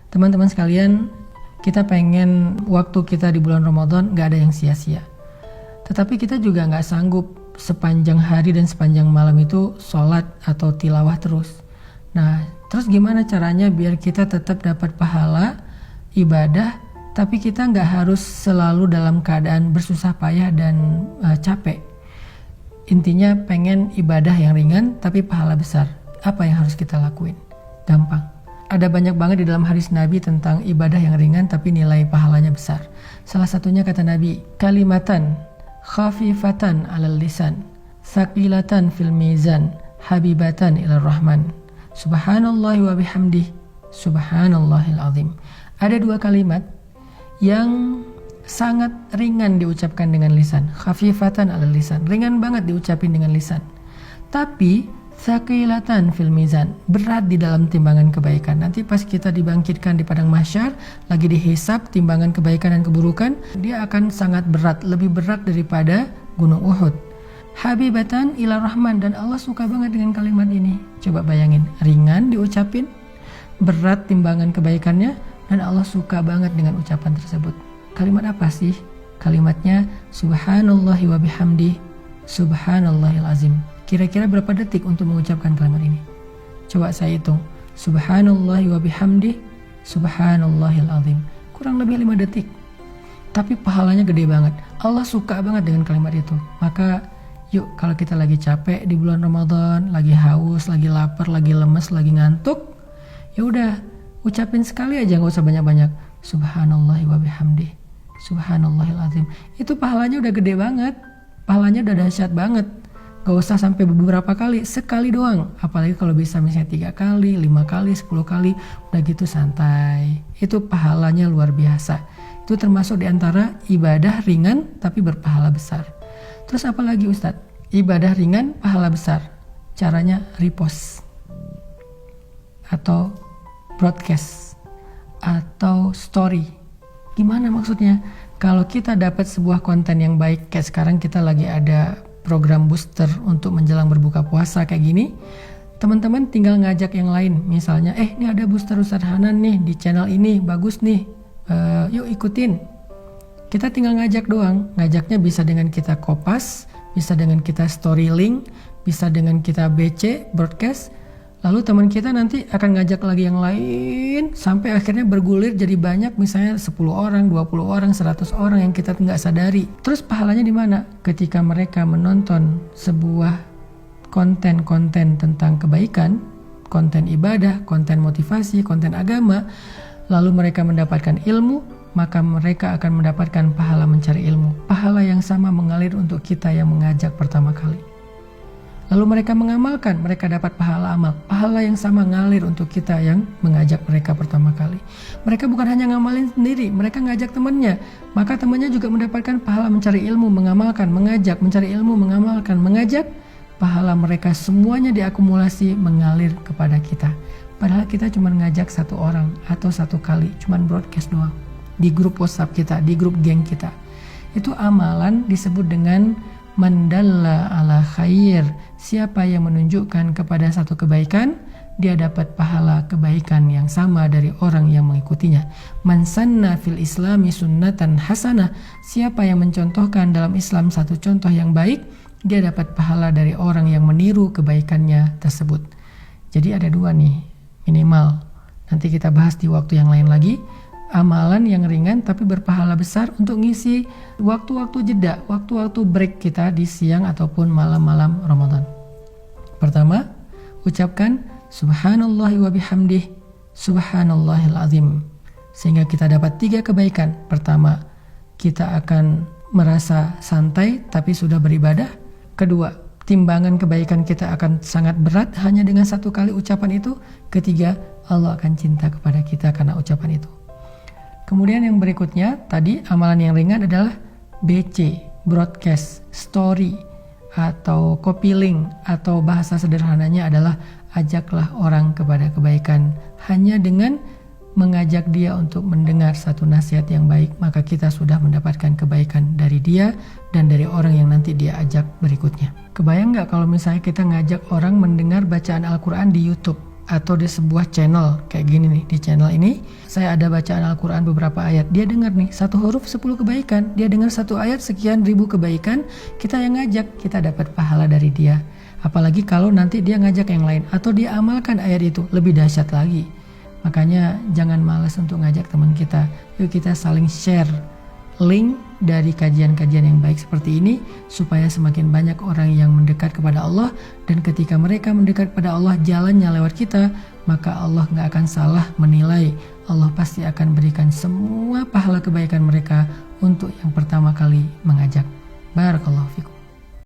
Teman-teman sekalian, kita pengen waktu kita di bulan Ramadan gak ada yang sia-sia. Tetapi kita juga gak sanggup sepanjang hari dan sepanjang malam itu sholat atau tilawah terus. Nah, terus gimana caranya biar kita tetap dapat pahala ibadah, tapi kita gak harus selalu dalam keadaan bersusah payah dan capek. Intinya pengen ibadah yang ringan tapi pahala besar. Apa yang harus kita lakuin? Gampang. Ada banyak banget di dalam hadis Nabi tentang ibadah yang ringan tapi nilai pahalanya besar. Salah satunya kata Nabi, kalimatan khafifatan 'alal lisan, tsaqilatan fil mizan, habibatan ilar rahman. Subhanallahi wa bihamdih, subhanallahil azim. Ada dua kalimat yang sangat ringan diucapkan dengan lisan. Khafifatan 'alal lisan, ringan banget diucapin dengan lisan. Tapi tsaqilatan fil mizan, berat di dalam timbangan kebaikan. Nanti pas kita dibangkitkan di padang mahsyar, lagi dihisab timbangan kebaikan dan keburukan, dia akan sangat berat, lebih berat daripada gunung Uhud. Habibatan ila rahman, dan Allah suka banget dengan kalimat ini. Coba bayangin, ringan diucapin, berat timbangan kebaikannya, dan Allah suka banget dengan ucapan tersebut. Kalimat apa sih? Kalimatnya subhanallahi wa bihamdih, subhanallahil azim. Kira-kira berapa detik untuk mengucapkan kalimat ini? Coba saya hitung. Subhanallahi wa bihamdih, subhanallahil azim. Kurang lebih 5 detik. Tapi pahalanya gede banget. Allah suka banget dengan kalimat itu. Maka yuk, kalau kita lagi capek di bulan Ramadan, lagi haus, lagi lapar, lagi lemes, lagi ngantuk, ya udah ucapin sekali aja, nggak usah banyak-banyak. Subhanallahi wa bihamdih, subhanallahil azim. Itu pahalanya udah gede banget. Pahalanya udah dahsyat banget. Gak usah sampai beberapa kali, sekali doang. Apalagi kalau bisa misalnya 3 kali, 5 kali, 10 kali, udah gitu santai. Itu pahalanya luar biasa. Itu termasuk diantara ibadah ringan tapi berpahala besar. Terus apa lagi Ustadz? Ibadah ringan, pahala besar. Caranya repost atau broadcast atau story. Gimana maksudnya? Kalau kita dapat sebuah konten yang baik, kayak sekarang kita lagi ada program booster untuk menjelang berbuka puasa kayak gini, teman-teman tinggal ngajak yang lain. Misalnya, ini ada booster Ustadz Hanan nih di channel ini, bagus nih, yuk ikutin. Kita tinggal ngajak doang. Ngajaknya bisa dengan kita kopas, bisa dengan kita story link, bisa dengan kita BC, broadcast. Lalu teman kita nanti akan ngajak lagi yang lain, sampai akhirnya bergulir jadi banyak, misalnya 10 orang, 20 orang, 100 orang yang kita nggak sadari. Terus pahalanya di mana? Ketika mereka menonton sebuah konten-konten tentang kebaikan, konten ibadah, konten motivasi, konten agama, lalu mereka mendapatkan ilmu, maka mereka akan mendapatkan pahala mencari ilmu. Pahala yang sama mengalir untuk kita yang mengajak pertama kali. Lalu mereka mengamalkan, mereka dapat pahala amal. Pahala yang sama ngalir untuk kita yang mengajak mereka pertama kali. Mereka bukan hanya ngamalin sendiri, mereka ngajak temannya. Maka temannya juga mendapatkan pahala mencari ilmu, mengamalkan, mengajak, mencari ilmu, mengamalkan, mengajak. Pahala mereka semuanya diakumulasi mengalir kepada kita. Padahal kita cuma ngajak 1 orang atau 1 kali, cuma broadcast doang. Di grup WhatsApp kita, di grup geng kita. Itu amalan disebut dengan mandalla ala khair. Siapa yang menunjukkan kepada satu kebaikan, dia dapat pahala kebaikan yang sama dari orang yang mengikutinya. Man sanna fil islami sunnatan hasanah. Siapa yang mencontohkan dalam Islam satu contoh yang baik, dia dapat pahala dari orang yang meniru kebaikannya tersebut. Jadi ada 2 nih minimal. Nanti kita bahas di waktu yang lain lagi. Amalan yang ringan tapi berpahala besar untuk ngisi waktu-waktu jeda, waktu-waktu break kita di siang ataupun malam-malam Ramadan. Pertama, ucapkan subhanallahi wa bihamdih, subhanallahil azim. Sehingga kita dapat 3 kebaikan. Pertama, kita akan merasa santai tapi sudah beribadah. Kedua, timbangan kebaikan kita akan sangat berat hanya dengan 1 kali ucapan itu. Ketiga, Allah akan cinta kepada kita karena ucapan itu. Kemudian yang berikutnya, tadi amalan yang ringan adalah BC, broadcast, story, atau copy link, atau bahasa sederhananya adalah ajaklah orang kepada kebaikan. Hanya dengan mengajak dia untuk mendengar satu nasihat yang baik, maka kita sudah mendapatkan kebaikan dari dia dan dari orang yang nanti dia ajak berikutnya. Kebayang nggak kalau misalnya kita ngajak orang mendengar bacaan Al-Quran di YouTube? atau di sebuah channel kayak gini nih. Di channel ini saya ada bacaan Al-Quran beberapa ayat, dia dengar nih 1 huruf 10 kebaikan, dia dengar 1 ayat sekian ribu kebaikan, kita yang ngajak, kita dapat pahala dari dia. Apalagi kalau nanti dia ngajak yang lain atau dia amalkan ayat itu, lebih dahsyat lagi. Makanya jangan malas untuk ngajak teman kita. Yuk kita saling share link dari kajian-kajian yang baik seperti ini, supaya semakin banyak orang yang mendekat kepada Allah. Dan ketika mereka mendekat kepada Allah, jalannya lewat kita, maka Allah gak akan salah menilai. Allah pasti akan berikan semua pahala kebaikan mereka untuk yang pertama kali mengajak. Barakallahu fikum.